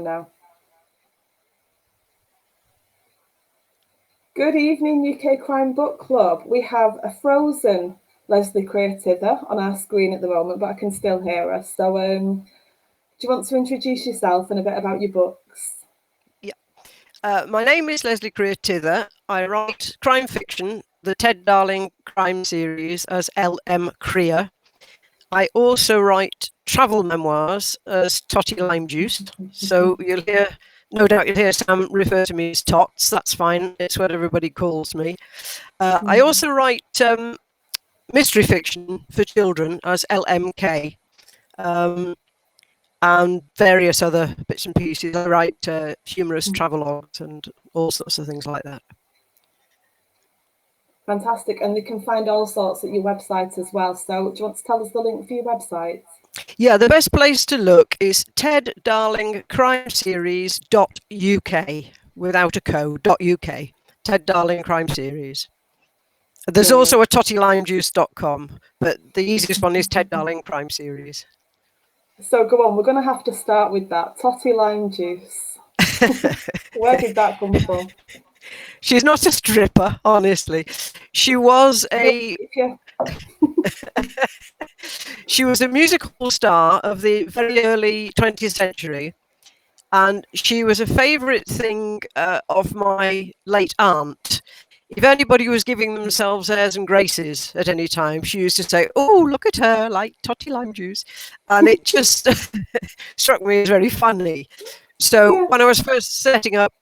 now. Good evening, UK Crime Book Club. We have a frozen Lesley Krier Tither on our screen at the moment, but I can still hear her. So do you want to introduce yourself and a bit about your books? Yeah. My name is Lesley Krier Tither. I write crime fiction, the Ted Darling crime series, as L.M. Krier. I also write travel memoirs as Totty Lime Juice. So no doubt you'll hear Sam refer to me as Tots. That's fine. It's what everybody calls me. I also write mystery fiction for children as LMK. And various other bits and pieces. I write humorous travelogues and all sorts of things like that. Fantastic. And they can find all sorts at your website as well. So do you want to tell us the link for your website? Yeah, the best place to look is teddarlingcrimeseries.uk without a co.uk. Ted Darling Crime Series. There's also a tottylimejuice.com, but the easiest one is Ted Darling Crime Series. So go on, we're going to have to start with that. Totty Lime Juice. Where did that come from? She's not a stripper, honestly. She was she was a musical star of the very early 20th century, and she was a favourite thing of my late aunt. If anybody was giving themselves airs and graces at any time, she used to say, "Oh, look at her, like Totty Lime Juice," and it just struck me as very funny. So when I was first setting up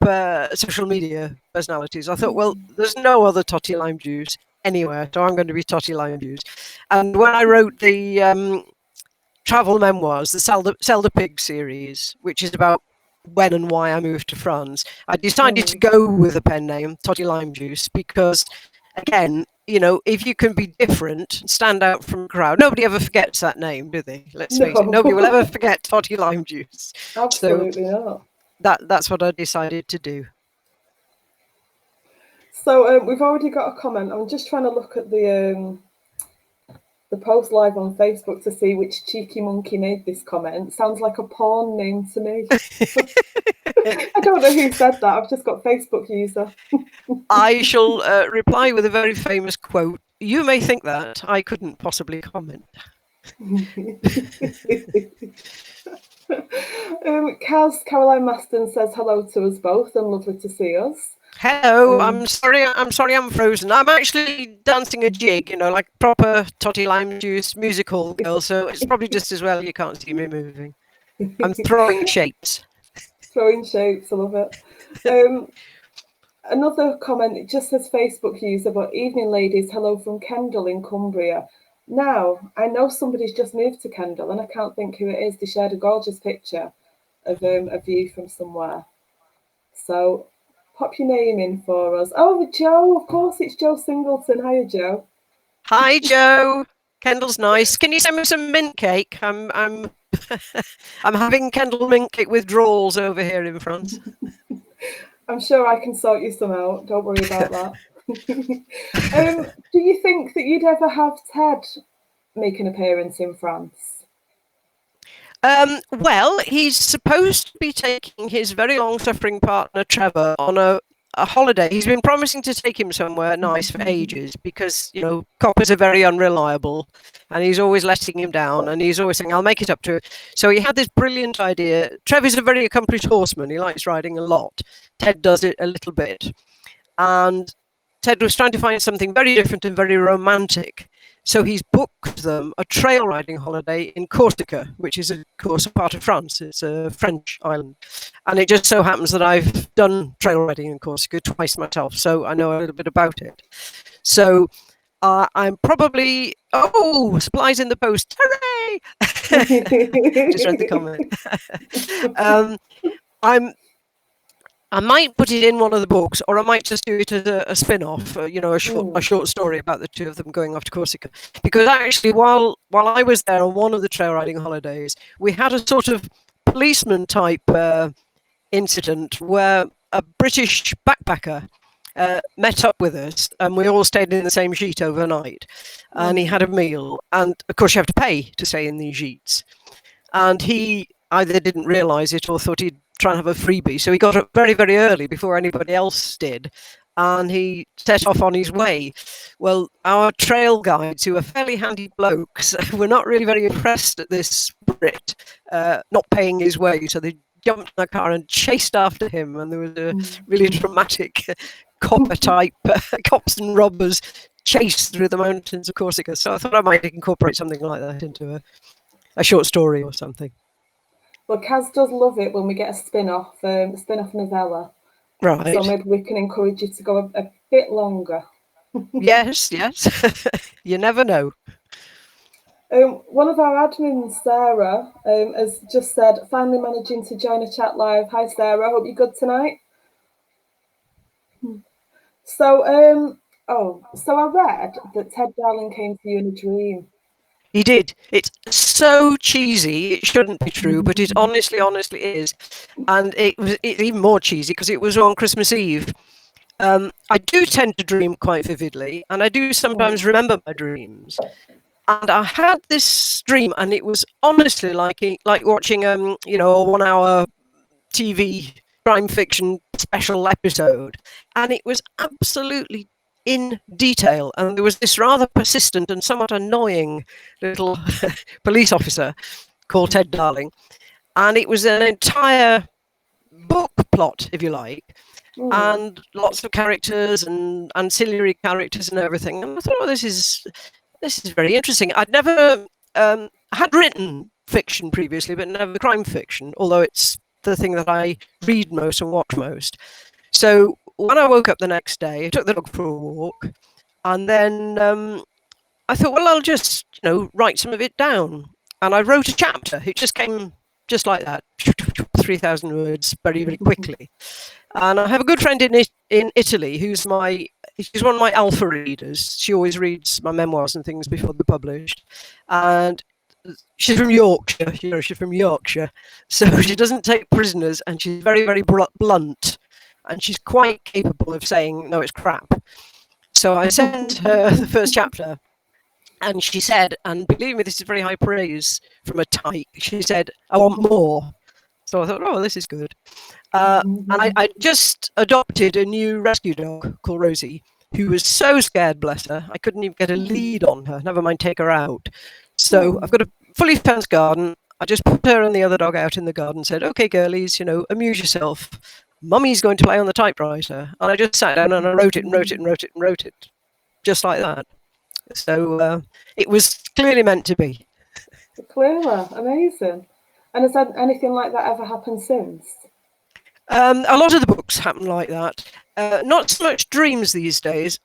social media personalities, I thought, well, there's no other Totty Lime Juice anywhere, so I'm going to be Totty Lime Juice. And when I wrote the travel memoirs, the Sell the Pig series, which is about when and why I moved to France, I decided to go with a pen name, Totty Lime Juice, because, again, you know, if you can be different, stand out from a crowd, nobody ever forgets that name, do they? Let's face it, nobody will ever forget Totty Lime Juice. Absolutely not. That's what I decided to do. So we've already got a comment. I'm just trying to look at the post live on Facebook to see which cheeky monkey made this comment. Sounds like a porn name to me. I don't know who said that. I've just got Facebook user. I shall reply with a very famous quote. You may think that. I couldn't possibly comment. Caroline Maston says hello to us both and lovely to see us. Hello, I'm sorry I'm frozen. I'm actually dancing a jig, you know, like proper Totty Lime Juice musical girl, so it's probably just as well you can't see me moving. I'm throwing shapes. Throwing shapes, I love it. Another comment, it just says Facebook user, but evening ladies, hello from Kendal in Cumbria. Now, I know somebody's just moved to Kendal and I can't think who it is. They shared a gorgeous picture of a view from somewhere. So pop your name in for us. Oh, Joe, of course, it's Joe Singleton. Hiya, Joe. Hi, Joe. Kendal's nice. Can you send me some mint cake? I'm I'm having Kendal mint cake withdrawals over here in France. I'm sure I can sort you some out. Don't worry about that. Do you think that you'd ever have Ted make an appearance in France? Well, he's supposed to be taking his very long-suffering partner Trevor on a holiday. He's been promising to take him somewhere nice for ages because, you know, coppers are very unreliable and he's always letting him down and he's always saying, I'll make it up to it. So he had this brilliant idea. Trevor's a very accomplished horseman. He likes riding a lot. Ted does it a little bit. And Ted was trying to find something very different and very romantic. So he's booked them a trail riding holiday in Corsica, which is, of course, a part of France. It's a French island. And it just so happens that I've done trail riding in Corsica twice myself, so I know a little bit about it. So I'm probably, supplies in the post. Hooray! Just read the comment. I might put it in one of the books, or I might just do it as a spin-off, a short story about the two of them going off to Corsica. Because actually, while I was there on one of the trail riding holidays, we had a sort of policeman type incident where a British backpacker met up with us, and we all stayed in the same sheet overnight. And he had a meal, and of course you have to pay to stay in these sheets. And he either didn't realise it or thought he'd try and have a freebie. So he got up very, very early before anybody else did. And he set off on his way. Well, our trail guides, who are fairly handy blokes, were not really very impressed at this Brit not paying his way. So they jumped in the car and chased after him. And there was a really dramatic copper type, cops and robbers chase through the mountains of Corsica. So I thought I might incorporate something like that into a short story or something. Well, Kaz does love it when we get a spin-off novella. Right. So maybe we can encourage you to go a bit longer. Yes. You never know. One of our admins, Sarah, has just said, finally managing to join a chat live. Hi, Sarah. Hope you're good tonight. So, I read that Ted Darling came to you in a dream. He did. It's so cheesy. It shouldn't be true, but it honestly is. And it's even more cheesy because it was on Christmas Eve. I do tend to dream quite vividly, and I do sometimes remember my dreams. And I had this dream, and it was honestly like watching a 1 hour TV crime fiction special episode, and it was absolutely in detail. And there was this rather persistent and somewhat annoying little police officer called Ted Darling, and it was an entire book plot, if you like, and lots of characters and ancillary characters and everything. And I thought, this is very interesting. I'd never had written fiction previously, but never crime fiction, although it's the thing that I read most and watch most. So when I woke up the next day, I took the dog for a walk, and then I thought, well, I'll just write some of it down, and I wrote a chapter. It just came just like that, 3,000 words, very, very quickly. And I have a good friend in Italy she's one of my alpha readers. She always reads my memoirs and things before they're published, and she's from Yorkshire. She's from Yorkshire, so she doesn't take prisoners, and she's very, very blunt, and she's quite capable of saying, no, it's crap. So I sent her the first chapter, and she said, and believe me, this is very high praise from a tyke, she said, I want more. So I thought, this is good. And I just adopted a new rescue dog called Rosie, who was so scared, bless her, I couldn't even get a lead on her, never mind take her out. So I've got a fully fenced garden. I just put her and the other dog out in the garden and said, okay, girlies, amuse yourself. Mummy's going to play on the typewriter. And I just sat down and I wrote it, just like that. So it was clearly meant to be. Clearly, amazing. And has anything like that ever happened since? A lot of the books happen like that. Not so much dreams these days.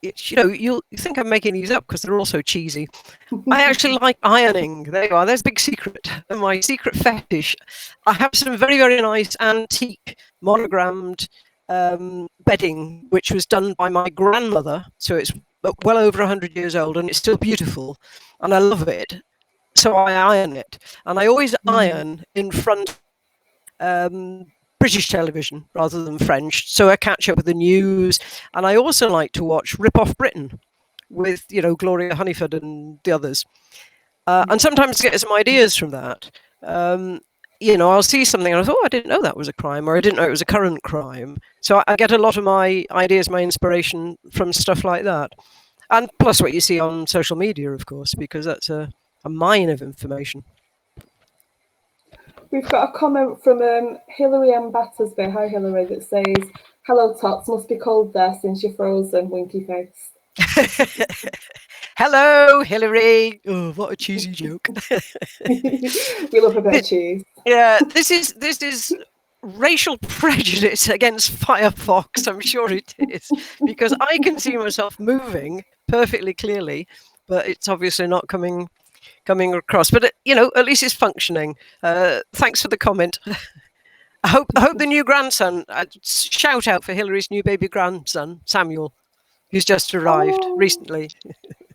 You think I'm making these up because they're all so cheesy. I actually like ironing. There you are. There's a big secret. My secret fetish. I have some very, very nice antique monogrammed bedding, which was done by my grandmother. So it's well over 100 years old, and it's still beautiful, and I love it. So I iron it, and I always iron in front British television rather than French, so I catch up with the news. And I also like to watch Rip Off Britain with Gloria Honeyford and the others, and sometimes get some ideas from that. I'll see something and I thought, I didn't know that was a crime, or I didn't know it was a current crime. So I get a lot of my ideas, my inspiration from stuff like that, and plus what you see on social media, of course, because that's a mine of information. We've got a comment from Hilary M. Battersby. Hi, Hilary, that says, hello, Tots. Must be cold there since you're frozen, winky face. Hello, Hilary. Oh, what a cheesy joke. We love a bit of cheese. Yeah, this is racial prejudice against Firefox. I'm sure it is, because I can see myself moving perfectly clearly, but it's obviously not coming across. But at least it's functioning. Thanks for the comment. I hope the new grandson. Shout out for Hilary's new baby grandson, Samuel, who's just arrived recently.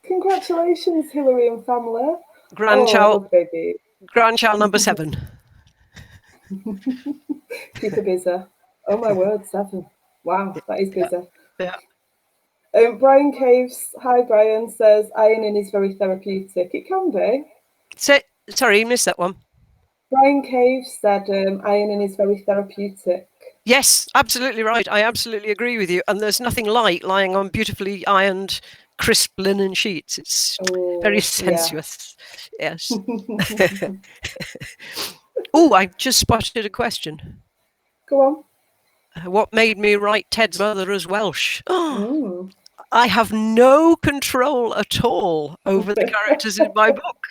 Congratulations, Hilary and family. Grandchild, baby. Grandchild number 7. Super busy. Oh my word, 7. Wow, that is busy. Yeah. Brian Caves, hi Brian, says ironing is very therapeutic. It can be. Sorry, you missed that one. Brian Cave said ironing is very therapeutic. Yes, absolutely right. I absolutely agree with you. And there's nothing like lying on beautifully ironed, crisp linen sheets. It's very sensuous. Yes. Oh, I just spotted a question. Go on. What made me write Ted's mother as Welsh? I have no control at all over the characters in my book.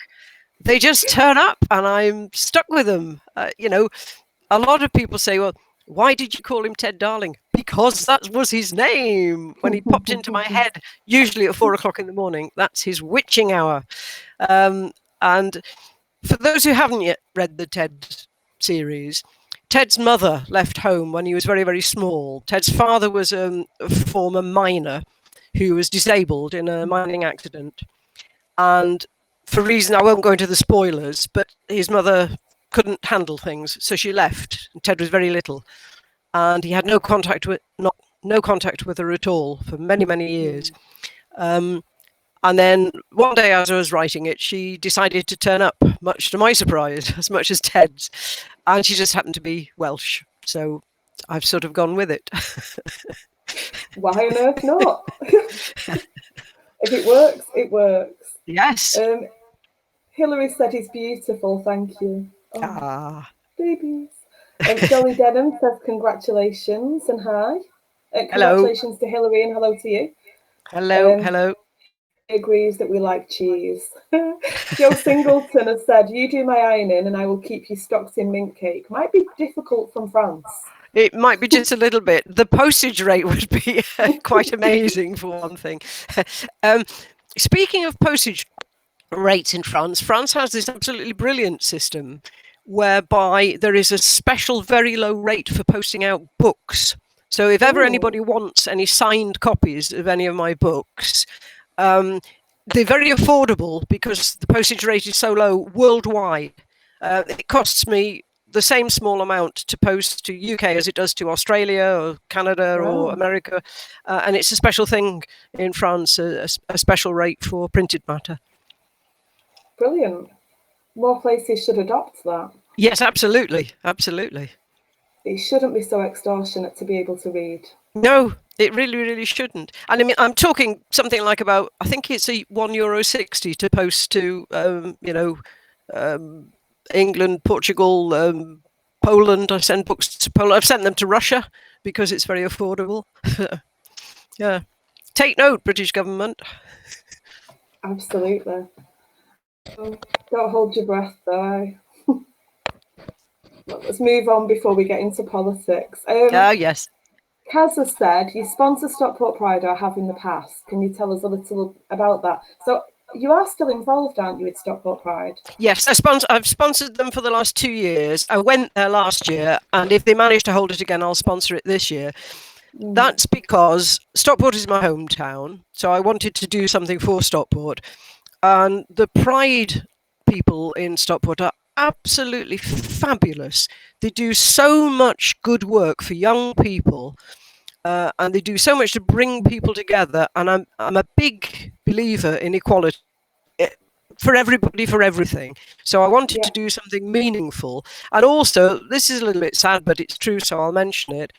They just turn up and I'm stuck with them. A lot of people say, well, why did you call him Ted Darling? Because that was his name. When he popped into my head, usually at 4 o'clock in the morning, that's his witching hour. And for those who haven't yet read the Ted series, Ted's mother left home when he was very, very small. Ted's father was a former miner who was disabled in a mining accident. And for reasons, I won't go into the spoilers, but his mother couldn't handle things, so she left. Ted was very little, and he had no contact with her at all for many, many years. And then one day, as I was writing it, she decided to turn up, much to my surprise, as much as Ted's, and she just happened to be Welsh. So I've sort of gone with it. Why on earth not? If it works, it works. Yes. Hillary said he's beautiful. Thank you. Babies. Jolly Denham says congratulations and hi. Congratulations to Hillary and hello to you. Hello. He agrees that we like cheese. Joe Singleton has said, you do my ironing and I will keep you stocked in mint cake. Might be difficult from France. It might be just a little bit. The postage rate would be quite amazing for one thing. Speaking of postage rates in France, France has this absolutely brilliant system whereby there is a special very low rate for posting out books. So if ever anybody wants any signed copies of any of my books, they're very affordable because the postage rate is so low worldwide. It costs me the same small amount to post to UK as it does to Australia or Canada or America. And it's a special thing in France, a special rate for printed matter. Brilliant. More places should adopt that. Yes, absolutely. It shouldn't be so extortionate to be able to read. No, it really, really shouldn't. And I mean, I'm talking something like about, I think it's €1.60 to post to, England, Portugal, Poland. I send books to Poland. I've sent them to Russia because it's very affordable. Yeah. Take note, British government. Absolutely. Don't hold your breath, though. Let's move on before we get into politics. Yes. Kaz has said, you sponsor Stockport Pride or have in the past. Can you tell us a little about that? So you are still involved, aren't you, with Stockport Pride? Yes, I've sponsored them for the last 2 years. I went there last year, and if they manage to hold it again, I'll sponsor it this year. That's because Stockport is my hometown, so I wanted to do something for Stockport. And the Pride people in Stockport are absolutely fabulous. They do so much good work for young people, and they do so much to bring people together. And I'm a big believer in equality for everybody, for everything. So I wanted to do something meaningful. And also, this is a little bit sad, but it's true, so I'll mention it.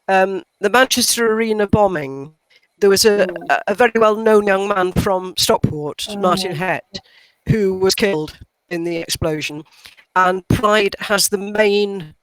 The Manchester Arena bombing, there was a very well-known young man from Stockport, Martin Hett, who was killed in the explosion. And Pride has the main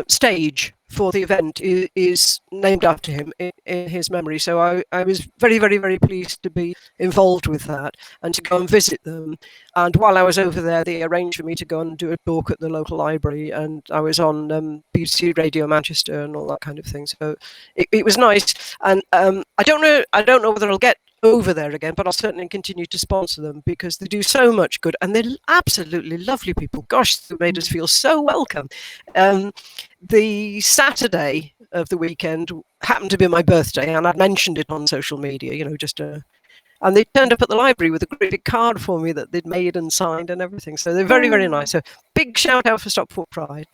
stage for the event is named after him in his memory. So I was very, very, very pleased to be involved with that and to go and visit them. And while I was over there, they arranged for me to go and do a talk at the local library, and I was on BBC Radio Manchester and all that kind of thing. So it was nice. And I don't know whether I'll get over there again, but I'll certainly continue to sponsor them because they do so much good and they're absolutely lovely people. Gosh, they made us feel so welcome. The Saturday of the weekend happened to be my birthday, and I'd mentioned it on social media, and they turned up at the library with a great big card for me that they'd made and signed and everything. So they're very, very nice. So big shout out for Stockport Pride.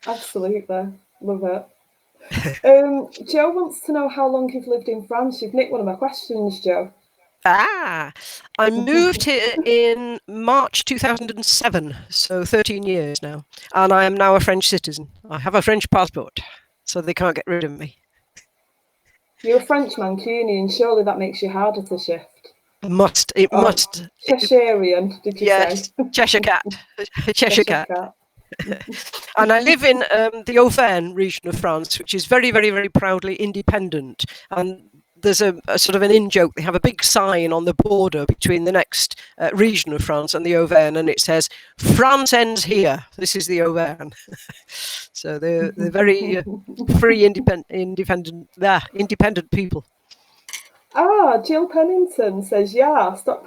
Absolutely. Love it. Joe wants to know how long you've lived in France. You've nicked one of my questions, Joe. I moved here in March 2007, so 13 years now, and I am now a French citizen. I have a French passport, so they can't get rid of me. You're a French Mancunian, surely that makes you harder to shift. It must. Cheshirian, did you Yes, say? Cheshire Cat. Cheshire Cat. And I live in the Auvergne region of France, which is very, very, very proudly independent. And there's a sort of an in-joke. They have a big sign on the border between the next region of France and the Auvergne, and it says, "France ends here. This is the Auvergne." So they're very free, independent people. Jill Pennington says, yeah, Stock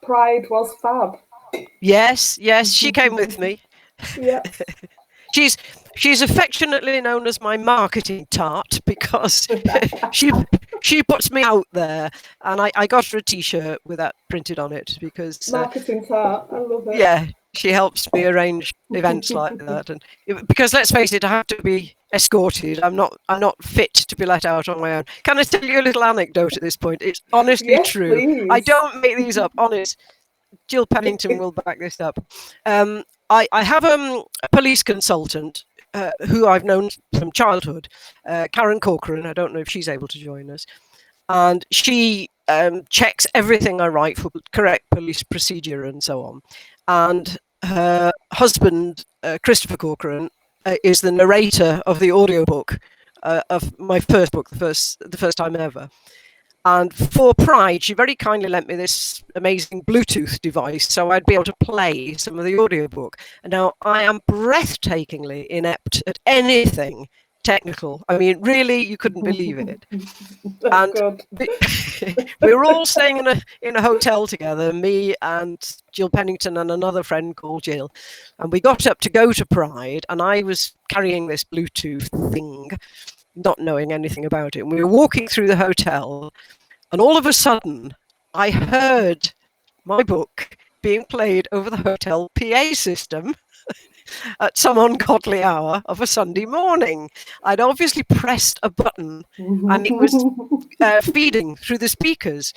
Pride was fab. Yes, she came with me. Yeah. She's affectionately known as my marketing tart because she puts me out there, and I got her a T-shirt with that printed on it because marketing tart. I love it. Yeah, she helps me arrange events like that, and because let's face it, I have to be escorted. I'm not fit to be let out on my own. Can I tell you a little anecdote at this point? It's honestly true. Please. I don't make these up. Honest. Jill Pennington will back this up. I have a police consultant who I've known from childhood, Karen Corcoran. I don't know if she's able to join us. And she checks everything I write for correct police procedure and so on. And her husband, Christopher Corcoran, is the narrator of the audiobook of my first book, the first time ever. And for Pride, she very kindly lent me this amazing Bluetooth device so I'd be able to play some of the audiobook. And now I am breathtakingly inept at anything technical. I mean, really, you couldn't believe it. And we were all staying in a hotel together, me and Jill Pennington and another friend called Jill. And we got up to go to Pride, and I was carrying this Bluetooth thing, not knowing anything about it. And we were walking through the hotel, and all of a sudden, I heard my book being played over the hotel PA system at some ungodly hour of a Sunday morning. I'd obviously pressed a button, and it was feeding through the speakers.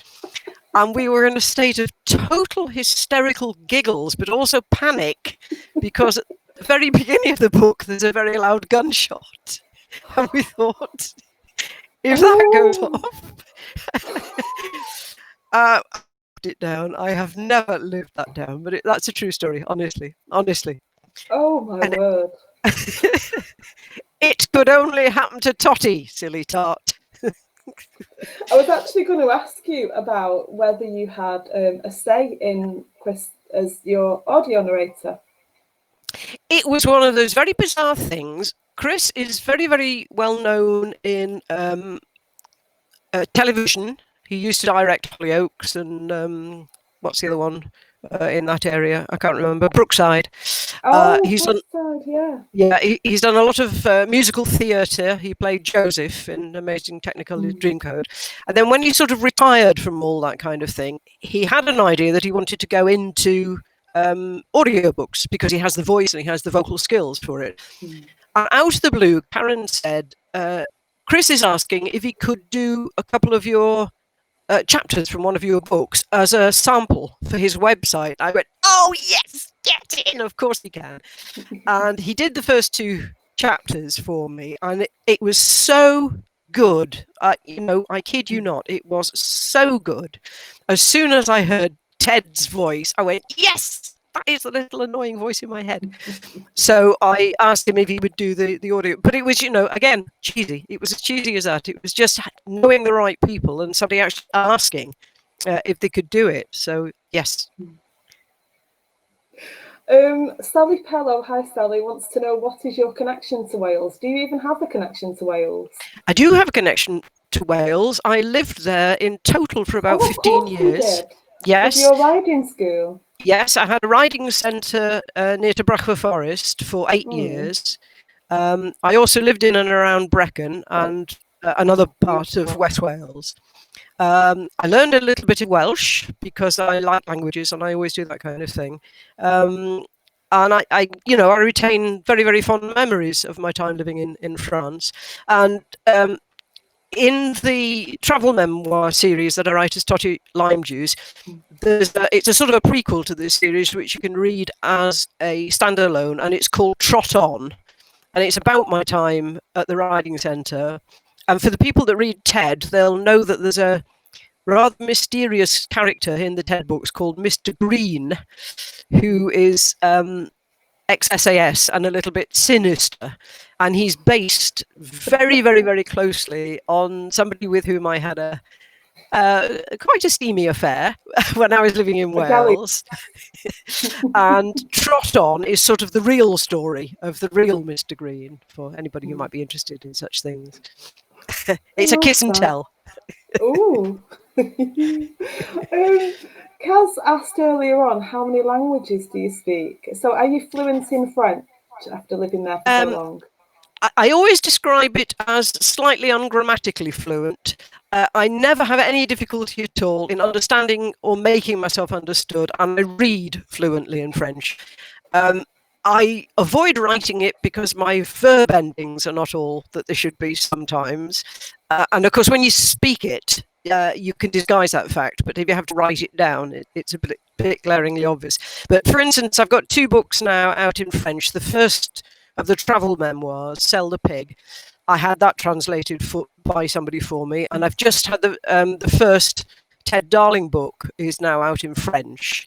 And we were in a state of total hysterical giggles, but also panic, because at the very beginning of the book, there's a very loud gunshot. And we thought, if that goes off, I put it down. I have never lived that down, but that's a true story, honestly. Oh my word. It could only happen to Totty, silly tart. I was actually going to ask you about whether you had a say in Chris as your audio narrator. It was one of those very bizarre things. Chris is very, very well known in television. He used to direct Hollyoaks and what's the other one in that area? I can't remember. Brookside. He's Brookside, he's done a lot of musical theatre. He played Joseph in Amazing Technicolor Dreamcoat. And then when he sort of retired from all that kind of thing, he had an idea that he wanted to go into audiobooks because he has the voice and he has the vocal skills for it. And out of the blue, Karen said, Chris is asking if he could do a couple of your chapters from one of your books as a sample for his website. I went, oh yes, get in, of course he can. And he did the first 2 chapters for me, and it was so good. I kid you not, it was so good. As soon as I heard Ted's voice, I went, yes, that is a little annoying voice in my head. So I asked him if he would do the audio, but it was, again, cheesy. It was as cheesy as that. It was just knowing the right people and somebody actually asking if they could do it. So yes. Sally Pello, hi Sally, wants to know, what is your connection to Wales? Do you even have a connection to Wales? I do have a connection to Wales. I lived there in total for about 15 years. Yes. With your riding school? Yes, I had a riding centre near to Brachford Forest for 8 years. I also lived in and around Brecon and another part of West Wales. I learned a little bit of Welsh because I like languages and I always do that kind of thing. And I retain very, very fond memories of my time living in France. And in the travel memoir series that I write as Totty Lime Juice, it's a sort of a prequel to this series, which you can read as a standalone, and it's called Trot On. And it's about my time at the riding centre. And for the people that read Ted, they'll know that there's a rather mysterious character in the Ted books called Mr. Green, who is ex-SAS and a little bit sinister. And he's based very, very, very closely on somebody with whom I had a quite a steamy affair when I was living in Wales. And Trot On is sort of the real story of the real Mr. Green, for anybody who might be interested in such things. It's a kiss and tell. Oh. Kaz asked earlier on, how many languages do you speak? So are you fluent in French after living there for so long? I always describe it as slightly ungrammatically fluent. I never have any difficulty at all in understanding or making myself understood, and I read fluently in French. I avoid writing it because my verb endings are not all that they should be sometimes. And of course, when you speak it, you can disguise that fact. But if you have to write it down, it's a bit glaringly obvious. But for instance, I've got 2 books now out in French. The first of the travel memoirs, Sell the Pig, I had that translated by somebody for me. And I've just had the first Ted Darling book is now out in French.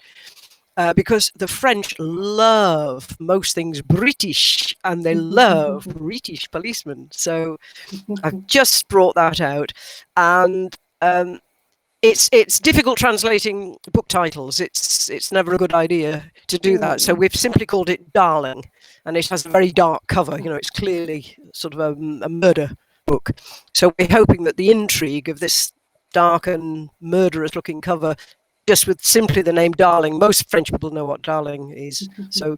Because the French love most things British, and they love British policemen. So I've just brought that out, and it's difficult translating book titles. It's never a good idea to do that. So we've simply called it Darling, and it has a very dark cover. You know, it's clearly sort of a murder book. So we're hoping that the intrigue of this dark and murderous-looking cover, just with simply the name Darling, most French people know what Darling is. So,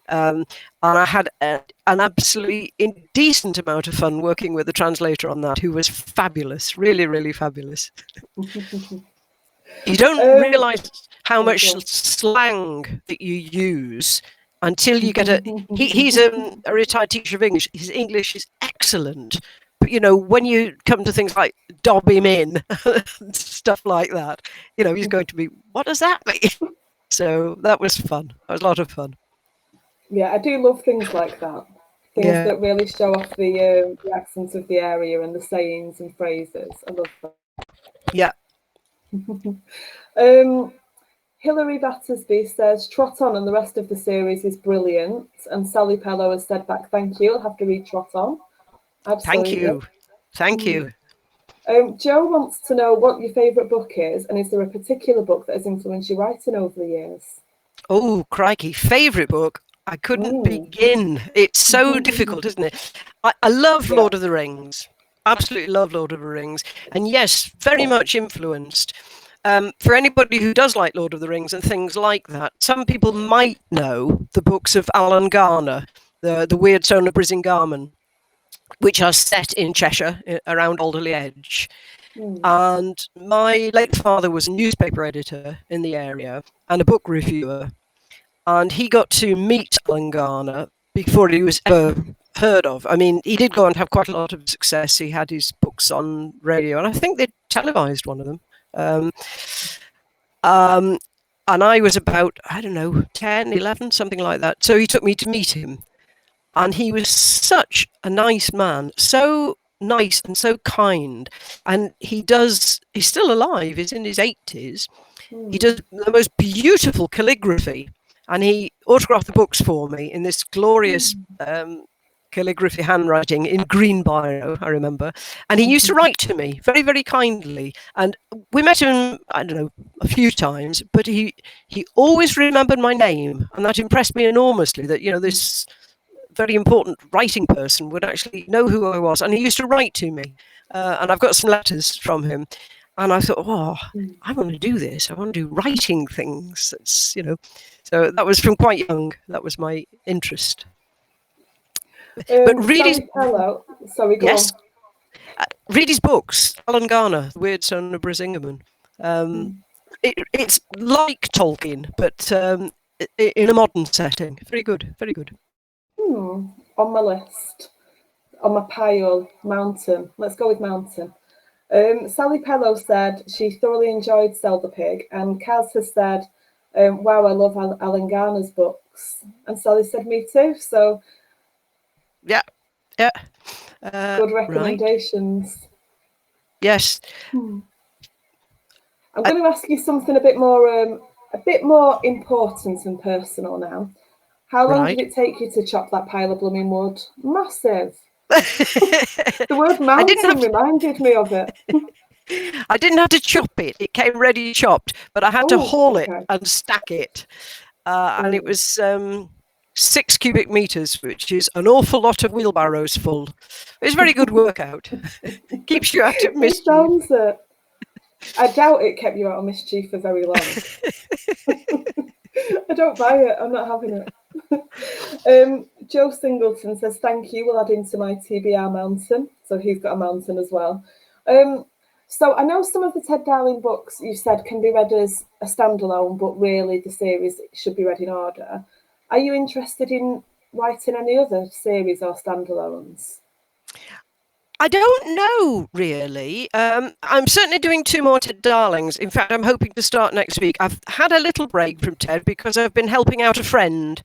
and I had an absolutely indecent amount of fun working with the translator on that, who was fabulous, really, really fabulous. You don't realise how much slang that you use until you get he's a retired teacher of English. His English is excellent. But, you know, when you come to things like dob him in, stuff like that, you know, he's going to be, what does that mean? So that was fun. That was a lot of fun. Yeah, I do love things like that. Things that really show off the accents of the area and the sayings and phrases. I love that. Yeah. Hilary Battersby says, Trot On and the rest of the series is brilliant. And Sally Pello has said back, thank you. I'll have to read Trot On. Absolutely. Thank you. Joe wants to know what your favourite book is, and is there a particular book that has influenced your writing over the years? Oh, crikey. Favourite book? I couldn't begin. It's so difficult, isn't it? I love Lord of the Rings. Absolutely love Lord of the Rings. And yes, very much influenced. For anybody who does like Lord of the Rings and things like that, some people might know the books of Alan Garner, the Weird Stone of Brisingamen, which are set in Cheshire, around Alderley Edge. And my late father was a newspaper editor in the area and a book reviewer. And he got to meet Alan Garner before he was ever heard of. I mean, he did go on to have quite a lot of success. He had his books on radio, and I think they televised one of them. And I was about, I don't know, 10, 11, something like that. So he took me to meet him. And he was such a nice man, so nice and so kind. And he's still alive, he's in his 80s. He does the most beautiful calligraphy. And he autographed the books for me in this glorious calligraphy handwriting in green biro, I remember. And he used to write to me very, very kindly. And we met him, I don't know, a few times, but he always remembered my name. And that impressed me enormously, that, you know, this very important writing person would actually know who I was. And he used to write to me. And I've got some letters from him. And I thought, oh, I want to do this. I want to do writing things. It's, you know, so that was from quite young. That was my interest. But read his, sorry, go on. Read his books. Alan Garner, The Weird Son of Brisingamen. It's like Tolkien, but in a modern setting. Very good, very good. On my list, on my pile, Mountain. Let's go with Mountain. Sally Pello said she thoroughly enjoyed Sell the Pig, and Kaz has said, wow, I love Alan Garner's books. And Sally said, me too. So, yeah. good recommendations. Right. Yes. I'm going to ask you something a bit more important and personal now. How long did it take you to chop that pile of blooming wood? Massive. The word mountain reminded me of it. I didn't have to chop it. It came ready chopped, but I had to haul it and stack it. And it was 6 cubic meters, which is an awful lot of wheelbarrows full. It's a very good workout. Keeps you out of mischief. It sounds it. I doubt it kept you out of mischief for very long. I don't buy it. I'm not having it. Joe Singleton says, thank you. We'll add into my TBR mountain. So he's got a mountain as well. So I know some of the Ted Darling books you said can be read as a standalone, but really the series should be read in order. Are you interested in writing any other series or standalones? I don't know, really. I'm certainly doing 2 more Ted Darlings. In fact, I'm hoping to start next week. I've had a little break from Ted because I've been helping out a friend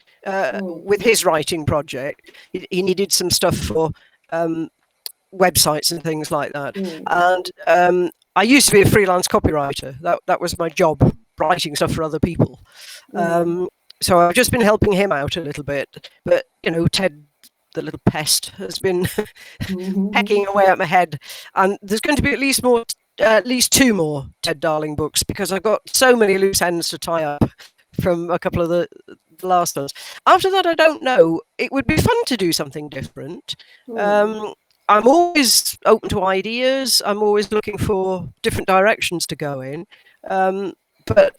with his writing project. He needed some stuff for websites and things like that. And I used to be a freelance copywriter. That was my job, writing stuff for other people. So I've just been helping him out a little bit. But, Ted, the little pest, has been pecking away at my head. And there's going to be at least 2 more Ted Darling books, because I've got so many loose ends to tie up from a couple of the last ones. After that, I don't know. It would be fun to do something different. I'm always open to ideas. I'm always looking for different directions to go in. But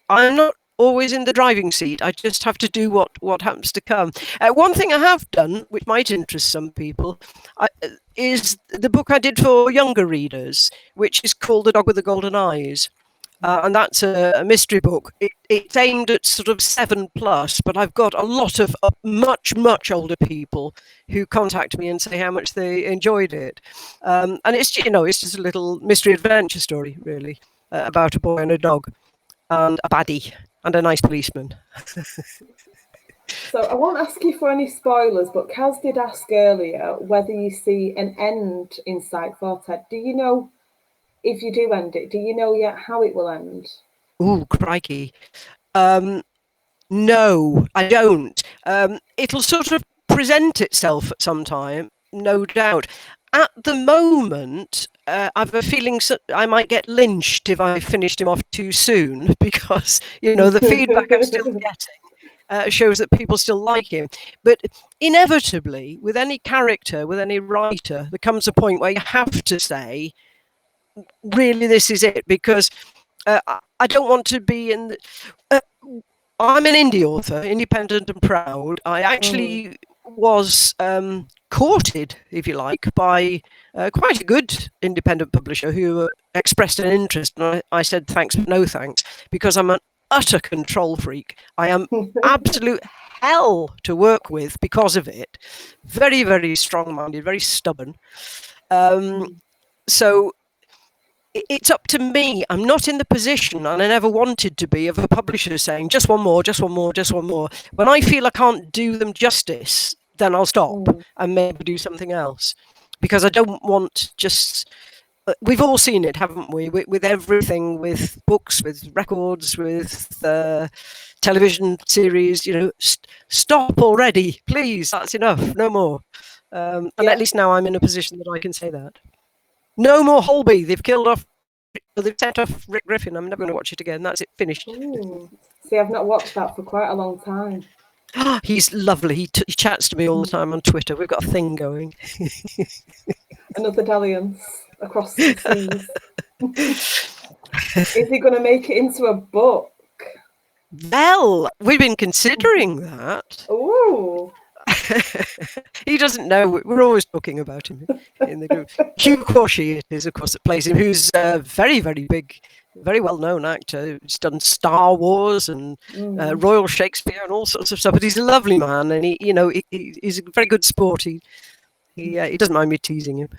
I'm not always in the driving seat. I just have to do what happens to come. One thing I have done, which might interest some people, is the book I did for younger readers, which is called The Dog with the Golden Eyes. And that's a mystery book. It's aimed at sort of 7+, but I've got a lot of much, much older people who contact me and say how much they enjoyed it. And it's just a little mystery adventure story, really, about a boy and a dog and a baddie and a nice policeman. So I won't ask you for any spoilers, but Kaz did ask earlier whether you see an end in sight for Ted. Do you know, if you do end it, do you know yet how it will end? Ooh, crikey. No, I don't. It'll sort of present itself at some time, no doubt. At the moment, I have a feeling I might get lynched if I finished him off too soon, because, the feedback I'm still getting shows that people still like him. But inevitably, with any character, with any writer, there comes a point where you have to say, really, this is it, because I don't want to be in the... I'm an indie author, independent and proud. I actually was courted, if you like, by quite a good independent publisher who expressed an interest. And I said thanks, but no thanks, because I'm an utter control freak. I am absolute hell to work with because of it. Very, very strong-minded, very stubborn. So it's up to me. I'm not in the position, and I never wanted to be, of a publisher saying just one more, just one more, just one more. When I feel I can't do them justice, then I'll stop and maybe do something else, because I don't want just... We've all seen it, haven't we? With everything, with books, with records, with television series. Stop already, please. That's enough. No more. And at least now I'm in a position that I can say that. No more Holby. They've sent off Rick Griffin. I'm never going to watch it again. That's it. Finished. See, I've not watched that for quite a long time. He's lovely. He chats to me all the time on Twitter. We've got a thing going. Another dalliance across the seas. Is he going to make it into a book? Well, we've been considering that. Ooh. He doesn't know. We're always talking about him in the group. Hugh Corshi it is, of course, that plays him, who's a very, very big, very well-known actor. He's done Star Wars and Royal Shakespeare and all sorts of stuff. But he's a lovely man, and he's a very good sport. He doesn't mind me teasing him.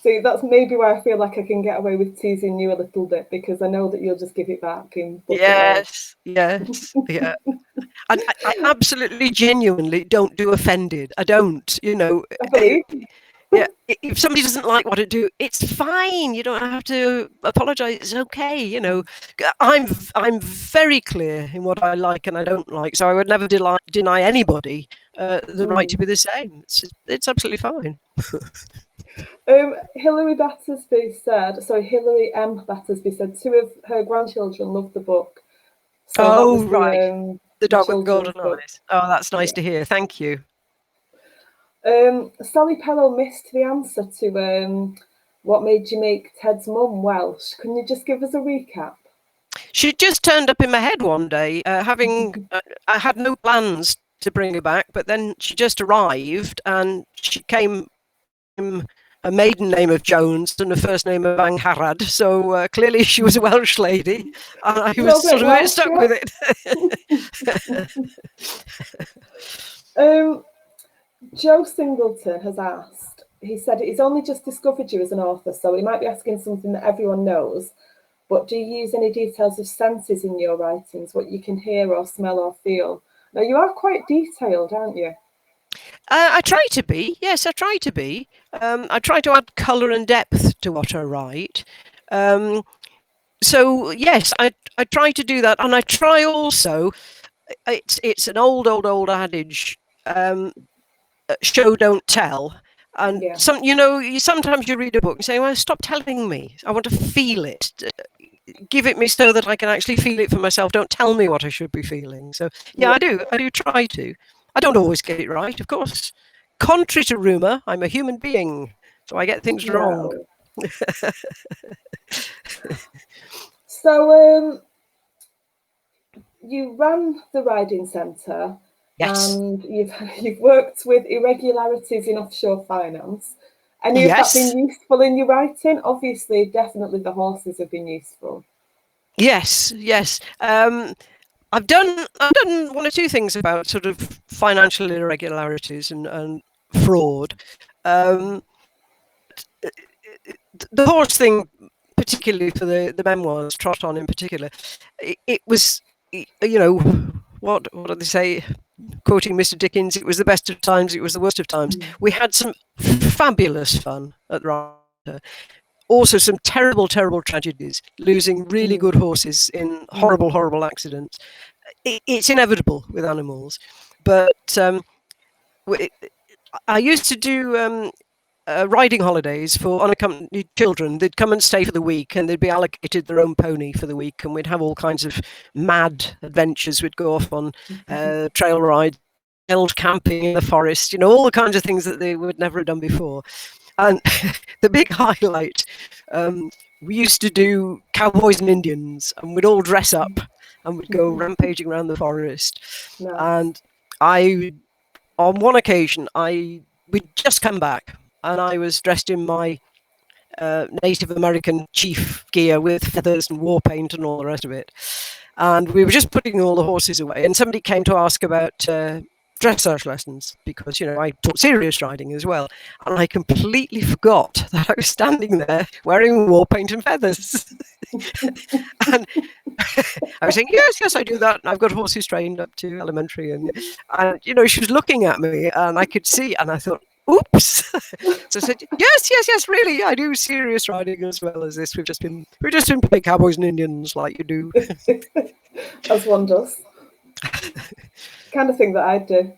See, that's maybe why I feel like I can get away with teasing you a little bit, because I know that you'll just give it back in bucket loads. Yes, yeah. And I absolutely, genuinely don't do offended. I don't, I believe. Yeah, if somebody doesn't like what I do, it's fine. You don't have to apologize. It's okay. I'm very clear in what I like and I don't like, so I would never deny anybody the right to be the same. It's absolutely fine. Hilary M. Battersby said 2 of her grandchildren loved the book. So that was Right. The dog with the golden children's book. eyes. Oh, that's nice to hear. Thank you. Sally Pellow missed the answer to what made you make Ted's mum Welsh. Can you just give us a recap? She just turned up in my head one day, I had no plans to bring her back, but then she just arrived and she came a maiden name of Jones and a first name of Angharad. So clearly she was a Welsh lady, and I was sort of a bit stuck with it. Joe Singleton has asked, he said he's only just discovered you as an author, so he might be asking something that everyone knows, but do you use any details of senses in your writings, what you can hear or smell or feel? Now, you are quite detailed, aren't you? I try to be. Yes, I try to be. I try to add colour and depth to what I write. So yes, I try to do that, and I try also. It's an old adage. Show don't tell. And sometimes you read a book and say, well, stop telling me. I want to feel it. Give it me so that I can actually feel it for myself. Don't tell me what I should be feeling. So yeah, I do try to. I don't always get it right, of course. Contrary to rumour, I'm a human being, so I get things wrong. So you ran the Riding Centre. Yes. And you've worked with irregularities in offshore finance. Any of that been useful in your writing? Obviously, definitely the horses have been useful. Yes. I've done one or two things about sort of financial irregularities and fraud. The horse thing, particularly for the memoirs, Trot On in particular, it was, what do they say? Quoting Mr. Dickens, it was the best of times, it was the worst of times. We had some fabulous fun at Ryder. Also some terrible tragedies, losing really good horses in horrible accidents. It's inevitable with animals. But I used to do riding holidays for unaccompanied children. They'd come and stay for the week, and they'd be allocated their own pony for the week, and we'd have all kinds of mad adventures. We'd go off on trail rides, wild camping in the forest, all the kinds of things that they would never have done before. And the big highlight, we used to do cowboys and Indians, and we'd all dress up and we'd go rampaging around the forest. And on one occasion, we'd just come back, and I was dressed in my Native American chief gear with feathers and war paint and all the rest of it. And we were just putting all the horses away, and somebody came to ask about dressage lessons, because I taught serious riding as well, and I completely forgot that I was standing there wearing war paint and feathers. And I was saying, yes, I do that, and I've got horses trained up to elementary, and she was looking at me, and I could see, and I thought, oops. So I said, yes, really, I do serious riding as well as this. We've just been playing cowboys and Indians like you do. As one does. Kind of thing that I'd do.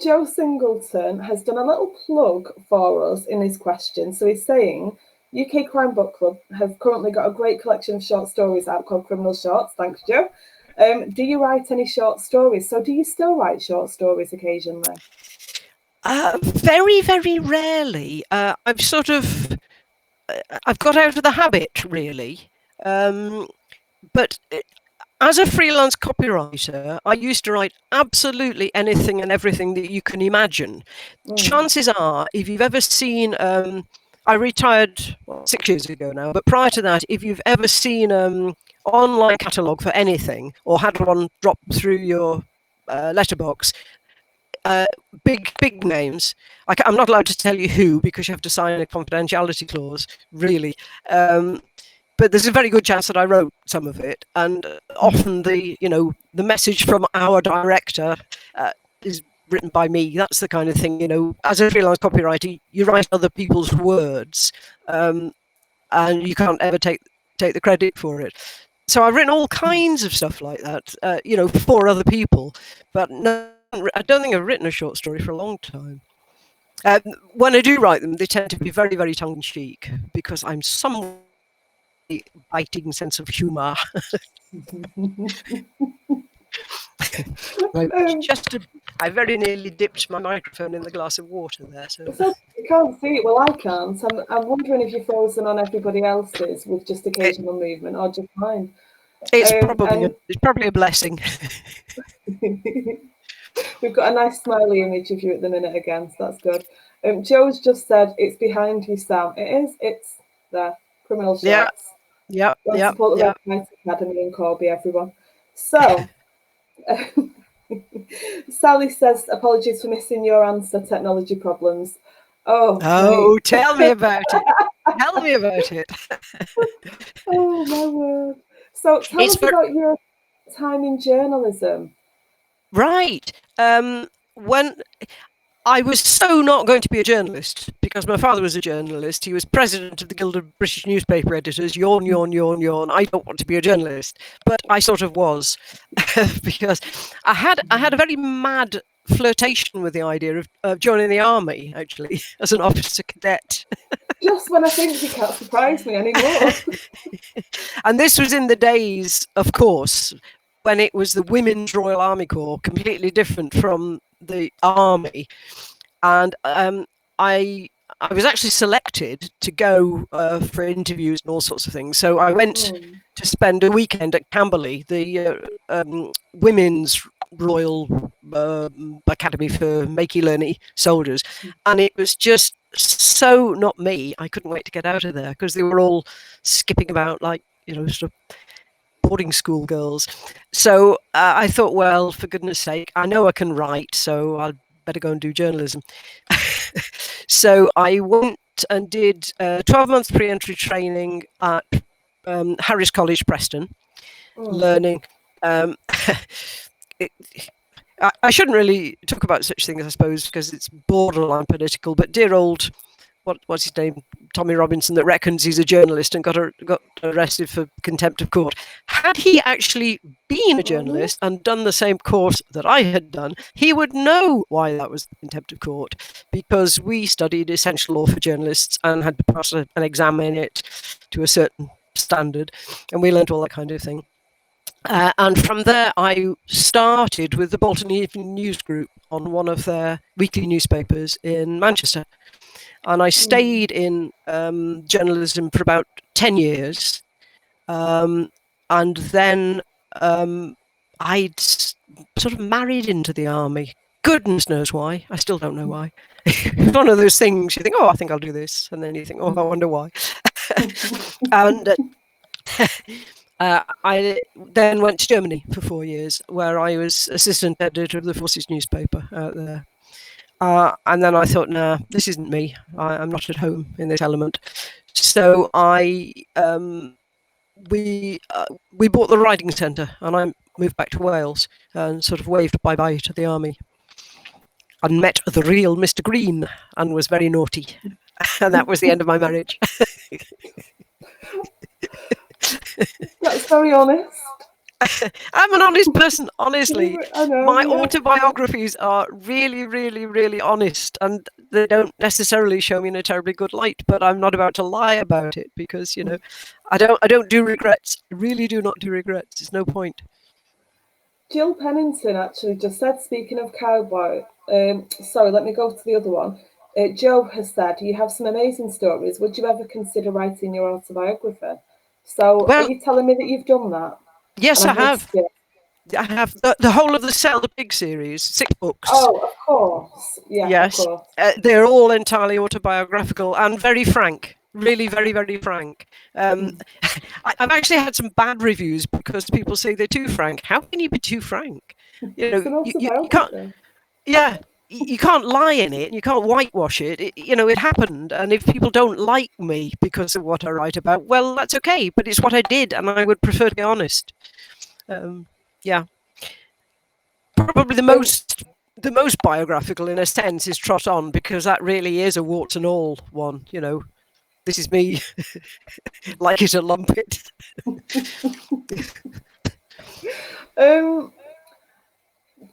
Joe Singleton has done a little plug for us in his question. So he's saying, UK Crime Book Club have currently got a great collection of short stories out called Criminal Shorts. Thanks, Joe. Do you write any short stories? So do you still write short stories occasionally? Very, very rarely. I've got out of the habit, really. But as a freelance copywriter, I used to write absolutely anything and everything that you can imagine. Chances are, if you've ever seen, I retired 6 years ago now, but prior to that, if you've ever seen online catalogue for anything, or had one drop through your letterbox, big names. I'm not allowed to tell you who because you have to sign a confidentiality clause, really. But there's a very good chance that I wrote some of it, and often the message from our director is written by me. That's the kind of thing, as a freelance copywriter, you write other people's words, and you can't ever take the credit for it. So I've written all kinds of stuff like that, for other people, but no, I don't think I've written a short story for a long time. When I do write them, they tend to be very, very tongue-in-cheek because I'm somewhat biting sense of humour. I very nearly dipped my microphone in the glass of water there. So you can't see it. Well, I can't. I'm wondering if you're frozen on everybody else's with just occasional movement or just mine. It's probably a blessing. We've got a nice smiley image of you at the minute again, so that's good. Joe's just said it's behind you, Sam. It is. It's there. Criminal Shots. Yeah. Support the Red Knight Academy and Corby, everyone. So, Sally says, apologies for missing your answer, technology problems. Oh, tell me about it. Tell me about it. Oh, my word. So, tell us about your time in journalism. Right. When I was so not going to be a journalist because my father was a journalist. He was president of the Guild of British Newspaper Editors. Yawn, yawn, yawn, yawn. I don't want to be a journalist, but I sort of was because I had a very mad flirtation with the idea of joining the army, actually, as an officer cadet. Just when I think you can't surprise me anymore. And this was in the days, of course, when it was the Women's Royal Army Corps, completely different from the army. And I was actually selected to go for interviews and all sorts of things. So I went to spend a weekend at Camberley, the Women's Royal Academy for Makey Learny Soldiers. And it was just so not me. I couldn't wait to get out of there because they were all skipping about like, sort of boarding school girls. So I thought, well, for goodness sake, I know I can write, so I'll better go and do journalism. So I went and did 12 months pre-entry training at Harris College, Preston, learning. I shouldn't really talk about such things, I suppose, because it's borderline political, but dear old, what's his name, Tommy Robinson, that reckons he's a journalist and got arrested for contempt of court. Had he actually been a journalist and done the same course that I had done, he would know why that was contempt of court, because we studied essential law for journalists and had to pass an exam in it to a certain standard, and we learned all that kind of thing. And from there, I started with the Bolton Evening News Group on one of their weekly newspapers in Manchester. And I stayed in journalism for about 10 years. And then I'd sort of married into the army. Goodness knows why. I still don't know why. It's one of those things you think, I think I'll do this. And then you think, I wonder why. And I then went to Germany for 4 years, where I was assistant editor of the Forces newspaper out there. And then I thought, nah, this isn't me. I'm not at home in this element. So we bought the riding centre, and I moved back to Wales and sort of waved bye-bye to the army and met the real Mr. Green and was very naughty. And that was the end of my marriage. That's very honest. I'm an honest person, honestly. My autobiographies are really, really, really honest, and they don't necessarily show me in a terribly good light, but I'm not about to lie about it because, I don't do regrets. I really do not do regrets. There's no point. Jill Pennington actually just said, speaking of cowboy, sorry, let me go to the other one. Joe has said, you have some amazing stories. Would you ever consider writing your autobiography? So are you telling me that you've done that? Yes, I have. I have the whole of the Sell the Pig series, 6 books. Oh, of course. Yeah, yes. Of course. They're all entirely autobiographical and very frank. Really, very, very frank. I've actually had some bad reviews because people say they're too frank. How can you be too frank? You can't. Yeah. you can't lie in it, and you can't whitewash it. It happened, and if people don't like me because of what I write about, well, that's okay. But it's what I did, and I would prefer to be honest. Yeah, probably the most biographical in a sense is Trot On, because that really is a warts and all one. This is me, like it or lump it.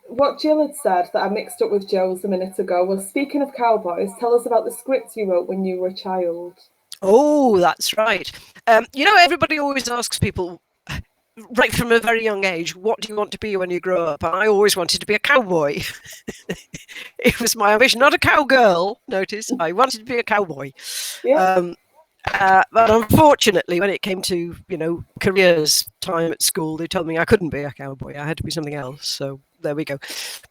What Jill had said that I mixed up with Joe's a minute ago was, speaking of cowboys, tell us about the script you wrote when you were a child. Oh, that's right. Everybody always asks people, right from a very young age, what do you want to be when you grow up? And I always wanted to be a cowboy. It was my ambition, not a cowgirl. Notice, I wanted to be a cowboy. Yeah. But unfortunately, when it came to careers time at school, they told me I couldn't be a cowboy. I had to be something else. So there we go.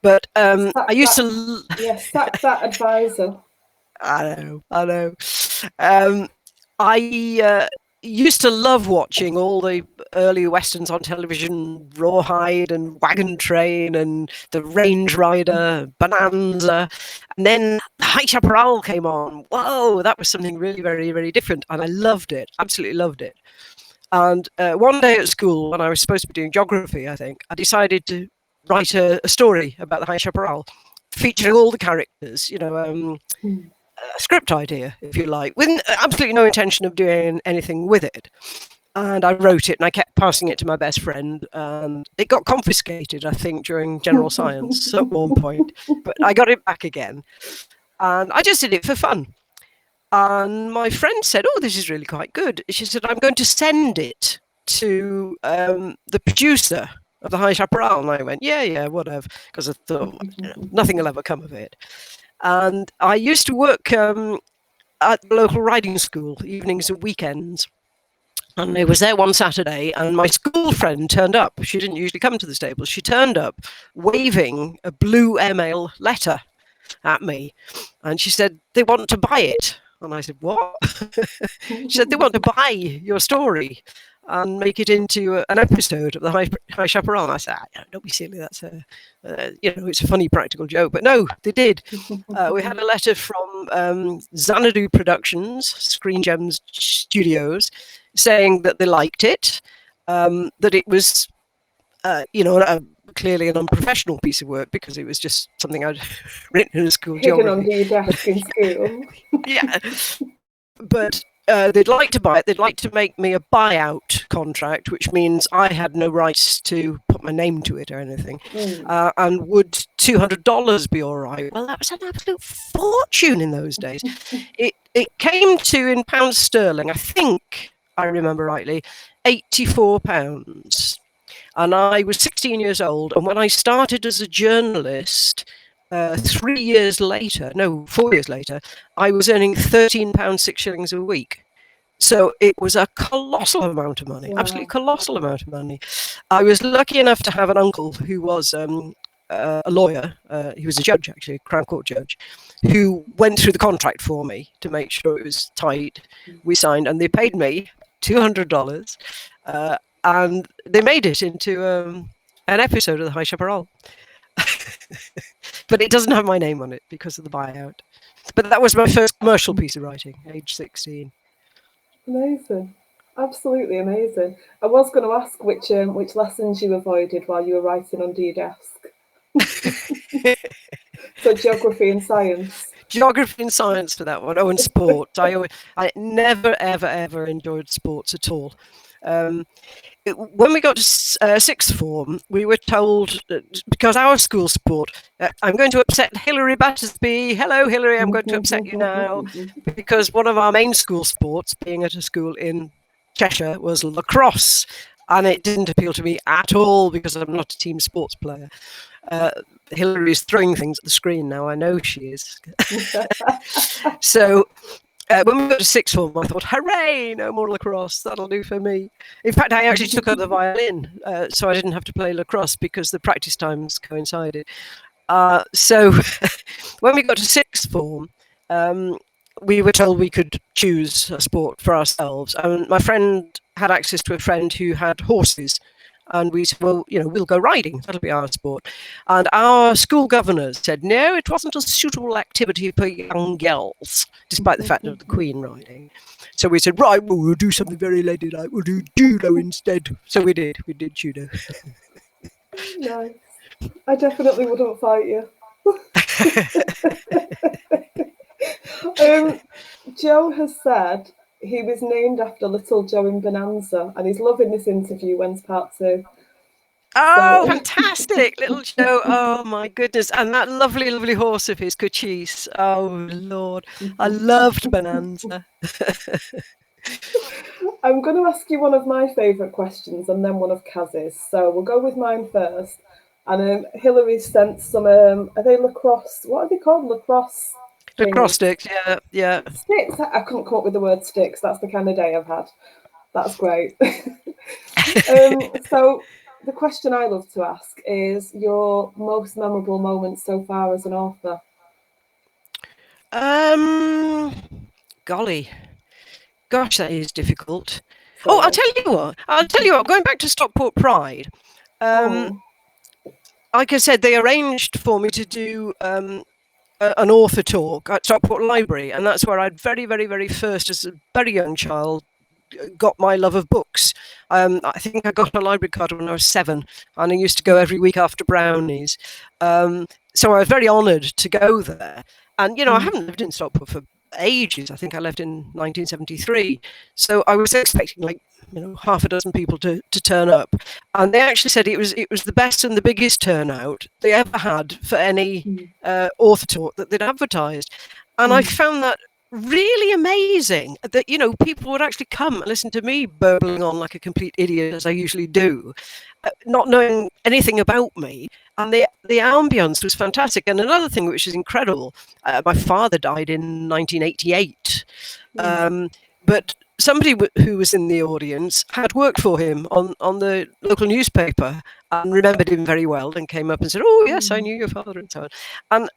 But I used to. Yes, sack that advisor. I know. I used to love watching all the early westerns on television, Rawhide and Wagon Train and The Range Rider, Bonanza. And then High Chaparral came on. Whoa, that was something really, very, very different. And I loved it, absolutely loved it. And one day at school, when I was supposed to be doing geography, I think, I decided to write a story about the High Chaparral, featuring all the characters, a script idea, if you like, with absolutely no intention of doing anything with it. And I wrote it, and I kept passing it to my best friend, and it got confiscated, I think, during general science at one point. But I got it back again, and I just did it for fun. And my friend said, "Oh, this is really quite good." She said, "I'm going to send it to the producer of the High Chaparral." And I went, yeah, whatever, because I thought nothing will ever come of it. And I used to work at the local riding school, evenings and weekends. And I was there one Saturday, and my school friend turned up. She didn't usually come to the stables. She turned up waving a blue email letter at me. And she said, "They want to buy it." And I said, "What?" She said, "They want to buy your story and make it into an episode of the High Chaparral." And I said, "Don't be silly. That's it's a funny practical joke." But no, they did. We had a letter from Xanadu Productions, Screen Gems Studios, saying that they liked it, that it was, clearly an unprofessional piece of work, because it was just something I'd written in a school hidden geography. under your desk in school. Yeah, but they'd like to buy it. They'd like to make me a buyout contract, which means I had no rights to put my name to it or anything. And would $200 be all right? Well, that was an absolute fortune in those days. It came to, in pounds sterling, I think I remember rightly, £84. And I was 16 years old. And when I started as a journalist, 4 years later, I was earning £13.06 a week. So it was a colossal amount of money, absolutely colossal amount of money. I was lucky enough to have an uncle who was a lawyer. He was a judge, actually, a Crown Court judge, who went through the contract for me to make sure it was tight. We signed, and they paid me $200. And they made it into an episode of the High Chaparral. But it doesn't have my name on it because of the buyout. But that was my first commercial piece of writing, age 16. Amazing. Absolutely amazing. I was going to ask which lessons you avoided while you were writing under your desk. So geography and science. Geography and science for that one. Oh, and sport. I never, ever, ever enjoyed sports at all. When we got to sixth form, we were told, because our school sport, I'm going to upset Hilary Battersby. Hello, Hilary, I'm going to upset you now. Because one of our main school sports, being at a school in Cheshire, was lacrosse. And it didn't appeal to me at all, because I'm not a team sports player. Hilary's throwing things at the screen now. I know she is. So when we got to sixth form, I thought, hooray, no more lacrosse. That'll do for me. In fact, I actually took up the violin, so I didn't have to play lacrosse because the practice times coincided. So when we got to sixth form, we were told we could choose a sport for ourselves. And my friend had access to a friend who had horses. And we said, well, we'll go riding. That'll be our sport. And our school governors said, no, it wasn't a suitable activity for young girls, despite the fact of the Queen riding. So we said, right, well, we'll do something very ladylike. We'll do judo instead. So we did. We did judo. Nice. I definitely wouldn't fight you. Joe has said he was named after Little Joe in Bonanza, and he's loving this interview. When's part 2? Oh, fantastic, Little Joe. Oh, my goodness. And that lovely, lovely horse of his, Cochise. Oh, Lord. I loved Bonanza. I'm going to ask you one of my favourite questions and then one of Kaz's. So we'll go with mine first. And Hilary sent some, are they lacrosse? What are they called? Lacrosse? Lacrosse sticks, yeah. Sticks? I couldn't come up with the word sticks. That's the kind of day I've had. That's great. So the question I love to ask is your most memorable moment so far as an author. Golly. Gosh, that is difficult. Sorry. Oh, I'll tell you what. Going back to Stockport Pride, like I said, they arranged for me to do an author talk at Stockport Library, and that's where I'd very, very, very first, as a very young child, got my love of books. I think I got a library card when I was 7, and I used to go every week after brownies. So I was very honoured to go there. And, I haven't lived in Stockport for ages. I think I left in 1973. So I was expecting half a dozen people to turn up. And they actually said it was the best and the biggest turnout they ever had for any author talk that they'd advertised. And I found that really amazing that, people would actually come and listen to me burbling on like a complete idiot, as I usually do, not knowing anything about me. And the ambience was fantastic. And another thing which is incredible, my father died in 1988, but somebody who was in the audience had worked for him on the local newspaper and remembered him very well and came up and said, oh, yes, I knew your father, and so on. And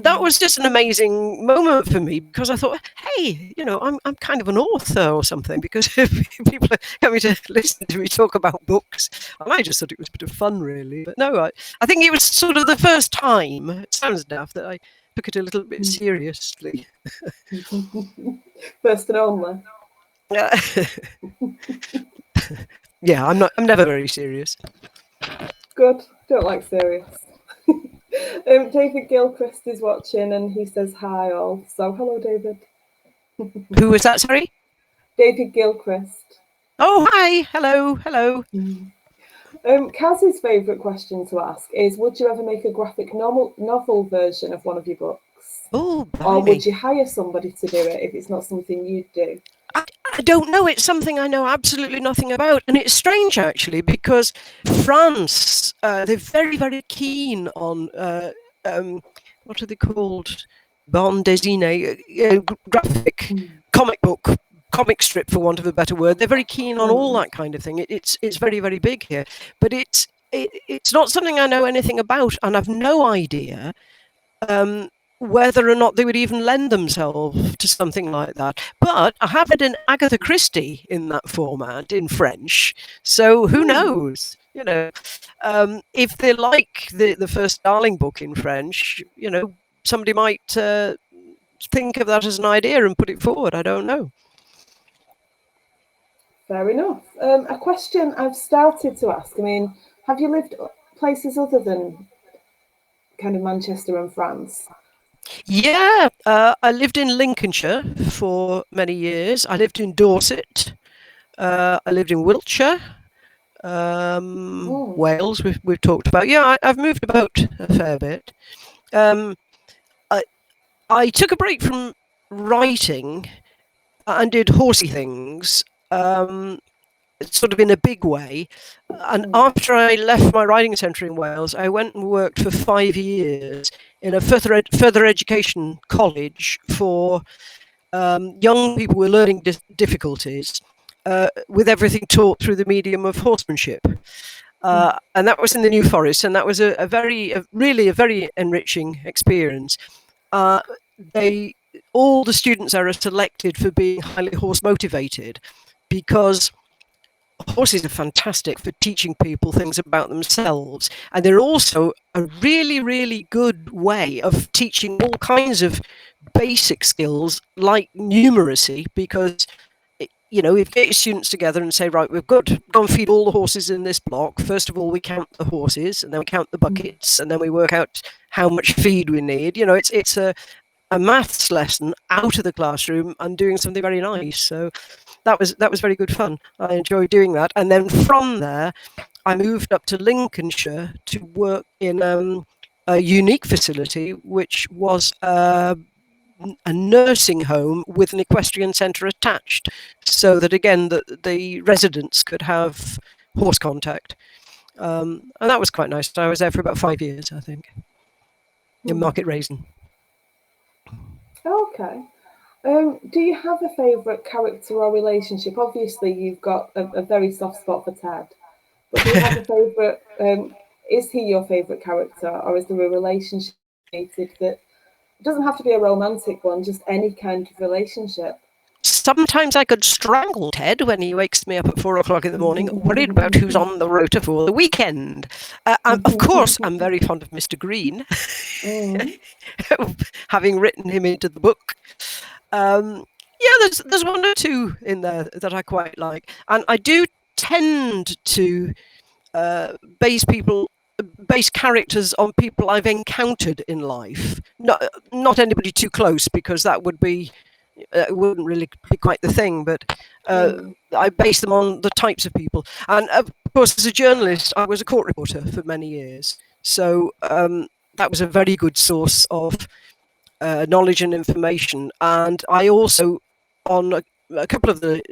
that was just an amazing moment for me, because I thought, hey, I'm kind of an author or something, because people are coming to listen to me talk about books. And I just thought it was a bit of fun, really. But no, I think it was sort of the first time, it sounds daft, that I took it a little bit seriously. First and only. Yeah, I'm never very serious. Good. Don't like serious. David Gilchrist is watching and he says hi all. So hello, David. Who was that, sorry? David Gilchrist. Oh, hi. Hello. Kaz's favourite question to ask is, would you ever make a graphic novel version of one of your books? Oh, or would you hire somebody to do it if it's not something you'd do? I don't know. It's something I know absolutely nothing about. And it's strange, actually, because France, they're very, very keen on, what are they called? Bande dessinée, graphic, comic strip, for want of a better word. They're very keen on all that kind of thing. It's very, very big here. But it's not something I know anything about, and I've no idea whether or not they would even lend themselves to something like that. But I have read an Agatha Christie in that format in French, so who knows? If they like the first Darling book in French, somebody might think of that as an idea and put it forward. I don't know. Fair enough. A question I've started to ask, have you lived places other than kind of Manchester and France? Yeah, I lived in Lincolnshire for many years. I lived in Dorset. I lived in Wiltshire. Wales, we've talked about. Yeah, I've moved about a fair bit. I took a break from writing and did horsey things, sort of in a big way. And after I left my writing centre in Wales, I went and worked for 5 years in a further education college for young people with learning difficulties, with everything taught through the medium of horsemanship. And that was in the New Forest, and that was a really very enriching experience. All the students are selected for being highly horse motivated, because horses are fantastic for teaching people things about themselves, and they're also a really, really good way of teaching all kinds of basic skills like numeracy, because you know, if you get your students together and say, right, we've got to go and feed all the horses in this block. First of all, we count the horses, and then we count the buckets, and then we work out how much feed we need. You know, it's a maths lesson out of the classroom and doing something very nice. So that was very good fun. I enjoyed doing that. And then from there, I moved up to Lincolnshire to work in a unique facility, which was a nursing home with an equestrian centre attached, so that again the residents could have horse contact, and that was quite nice. I was there for about 5 years, I think, in Market Raisin. Okay. Do you have a favourite character or relationship? Obviously, you've got a very soft spot for Ted, but do you have a favourite? Is he your favourite character, or is there a relationship that it doesn't have to be a romantic one, just any kind of relationship? Sometimes I could strangle Ted when he wakes me up at 4 o'clock in the morning, worried about who's on the rota for the weekend. Of course, I'm very fond of Mr. Green, having written him into the book. Yeah, there's one or two in there that I quite like, and I do tend to base characters on people I've encountered in life. Not anybody too close, because that would be it wouldn't really be quite the thing, but I base them on the types of people. And of course, as a journalist, I was a court reporter for many years, so that was a very good source of knowledge and information. And I also, on a couple of the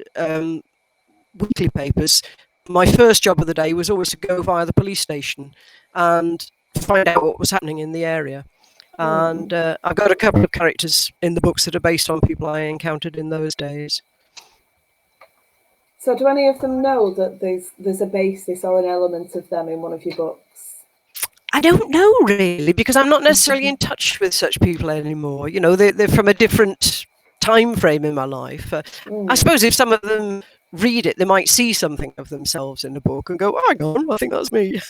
weekly papers, my first job of the day was always to go via the police station and find out what was happening in the area. And I've got a couple of characters in the books that are based on people I encountered in those days. So do any of them know that there's a basis or an element of them in one of your books? I don't know, really, because I'm not necessarily in touch with such people anymore. You know, they're from a different time frame in my life. I suppose if some of them read it, they might see something of themselves in the book and go, oh, hang on, I think that's me.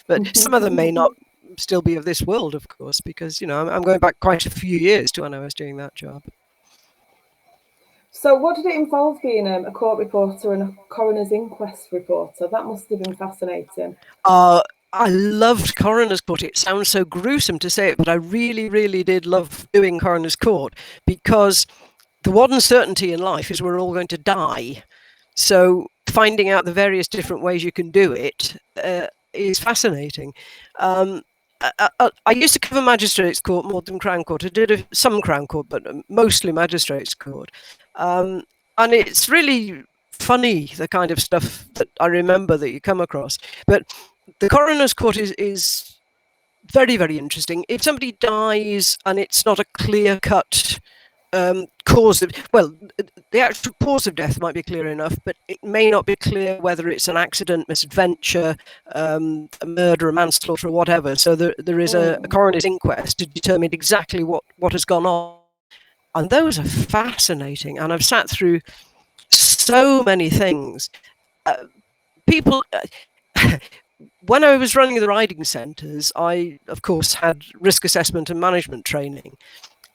But some of them may not still be of this world, of course, because, you know, I'm going back quite a few years to when I was doing that job. So what did it involve being a court reporter and a coroner's inquest reporter? That must have been fascinating. I loved Coroner's Court. It sounds so gruesome to say it, but I really, really did love doing Coroner's Court, because the one certainty in life is we're all going to die. So finding out the various different ways you can do it is fascinating. I used to cover Magistrates' Court more than Crown Court. I did some Crown Court, but mostly Magistrates' Court. And it's really funny, the kind of stuff that I remember that you come across. But the Coroner's Court is very, very interesting. If somebody dies and it's not a clear-cut cause of, well, the actual cause of death might be clear enough, but it may not be clear whether it's an accident, misadventure, a murder, a manslaughter, or whatever. So there is a coroner's inquest to determine exactly what has gone on. And those are fascinating. And I've sat through so many things. People... When I was running the riding centres, I, of course, had risk assessment and management training.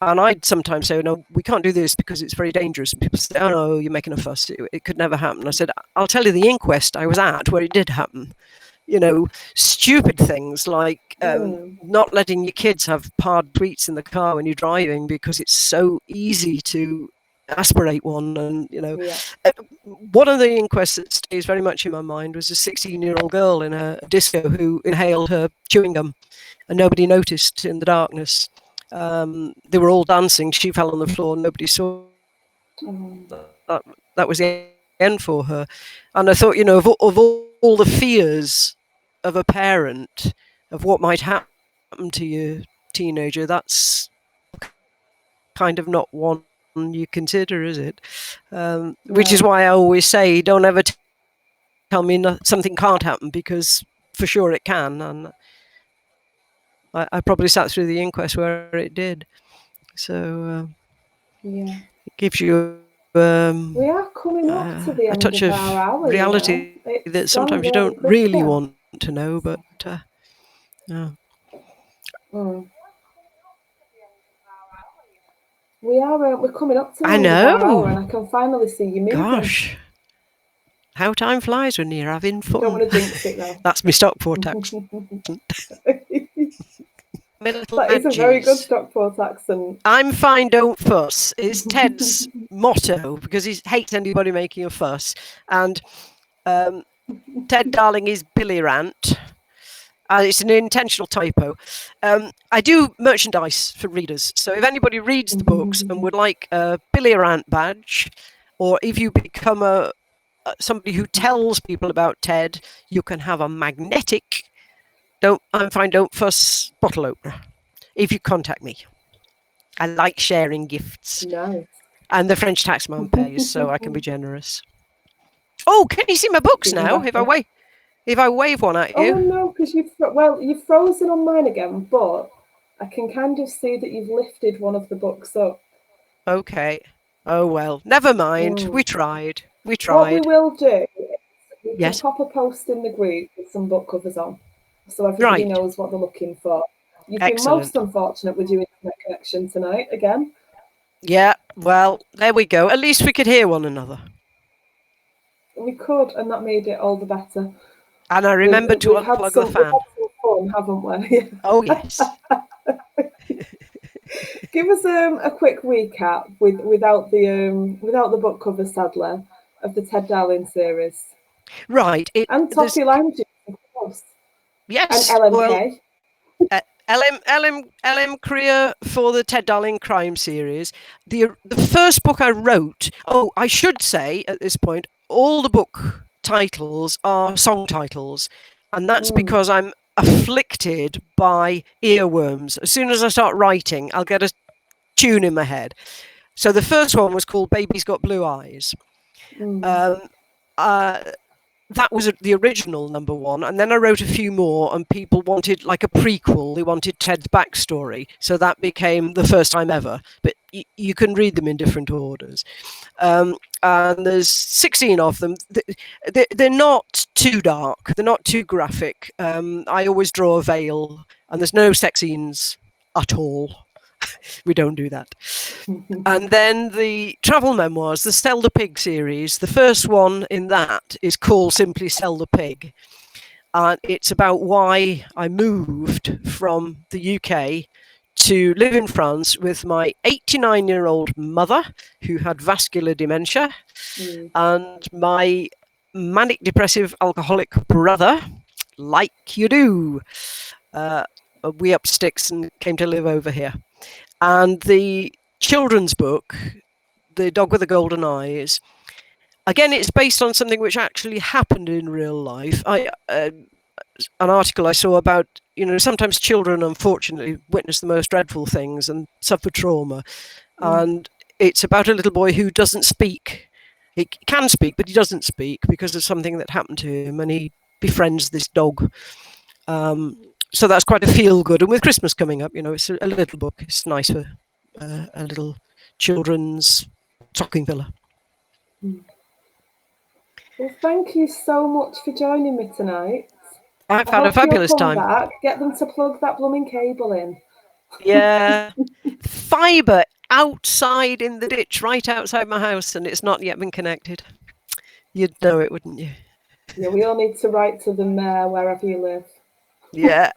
And I'd sometimes say, no, we can't do this because it's very dangerous. And people say, oh, no, you're making a fuss. It could never happen. I said, I'll tell you the inquest I was at where it did happen. You know, stupid things like not letting your kids have pard tweets in the car when you're driving because it's so easy to aspirate one. And, you know, one of the inquests that stays very much in my mind was a 16-year-old girl in a disco who inhaled her chewing gum and nobody noticed in the darkness. They were all dancing. She fell on the floor. Nobody saw. That was the end for her. And I thought, you know, of all the fears of a parent of what might happen to your teenager, that's kind of not one you consider, is it? Which is why I always say, don't ever tell me something can't happen, because for sure it can. And I probably sat through the inquest where it did. So it gives you We are coming up to the a end touch of of our hour, reality It's that sometimes you gone don't really really quickly. want to know, but yeah. We are. We're coming up to the I end of our hour, and know. I can finally see you moving. Gosh, how time flies when you're having fun. Don't want to jinx it though. That's my Stockport accent. My little That is a very good Stockport accent. I'm fine, don't fuss is Ted's motto because he hates anybody making a fuss. And Ted Darling is Billy Rant. It's an intentional typo. I do merchandise for readers. So if anybody reads the books and would like a Billy Rant badge, or if you become somebody who tells people about Ted, you can have a magnetic I'm fine, don't fuss bottle opener if you contact me. I like sharing gifts. Nice. And the French taxman pays, so I can be generous. Oh, can you see my books now? If I wave one at you. Oh no, because you've frozen on mine again, but I can kind of see that you've lifted one of the books up. Okay. Oh well, never mind. We tried. What we will do is we can Yes. pop a post in the group with some book covers on, so everybody knows what they're looking for. You've been most unfortunate with your internet connection tonight again. Yeah, well, there we go. At least we could hear one another. We could, and that made it all the better. And I remembered to unplug the fan. We've had some fun, haven't we? Oh yes. Give us a quick recap without the book cover, sadly, of the Ted Darling series. Right. And Toffee Lime Juice, of course. Yes. And LMK. Well, LM Krier for the Ted Darling crime series. The first book I wrote. Oh, I should say at this point, all the book titles are song titles, and that's because I'm afflicted by earworms. As soon as I start writing, I'll get a tune in my head. So the first one was called Baby's Got Blue Eyes. That was the original number one, and then I wrote a few more, and people wanted like a prequel. They wanted Ted's backstory, so that became The First Time Ever. But you can read them in different orders. And there's 16 of them. They're not too dark. They're not too graphic. I always draw a veil, and there's no sex scenes at all. We don't do that. And then the travel memoirs, the Sell the Pig series, the first one in that is called simply Sell the Pig. And it's about why I moved from the UK to live in France with my 89-year-old mother who had vascular dementia and my manic depressive alcoholic brother, like you do. We upped sticks and came to live over here. And the children's book, The Dog with the Golden Eyes, again, it's based on something which actually happened in real life. An article I saw about, sometimes children unfortunately witness the most dreadful things and suffer trauma. And it's about a little boy who doesn't speak. He can speak, but he doesn't speak because of something that happened to him, and he befriends this dog. So that's quite a feel good. And with Christmas coming up, it's a little book. It's nice for a little children's stocking filler. Well, thank you so much for joining me tonight. I've had a fabulous time. Back. Get them to plug that blooming cable in. Yeah. Fibre outside in the ditch, right outside my house, and it's not yet been connected. You'd know it, wouldn't you? Yeah, we all need to write to them wherever you live. Yeah.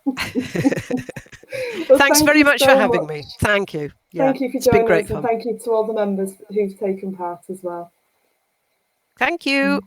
Thanks very much for having me. Thank you. Yeah, thank you for joining us, and thank you to all the members who've taken part as well. Thank you.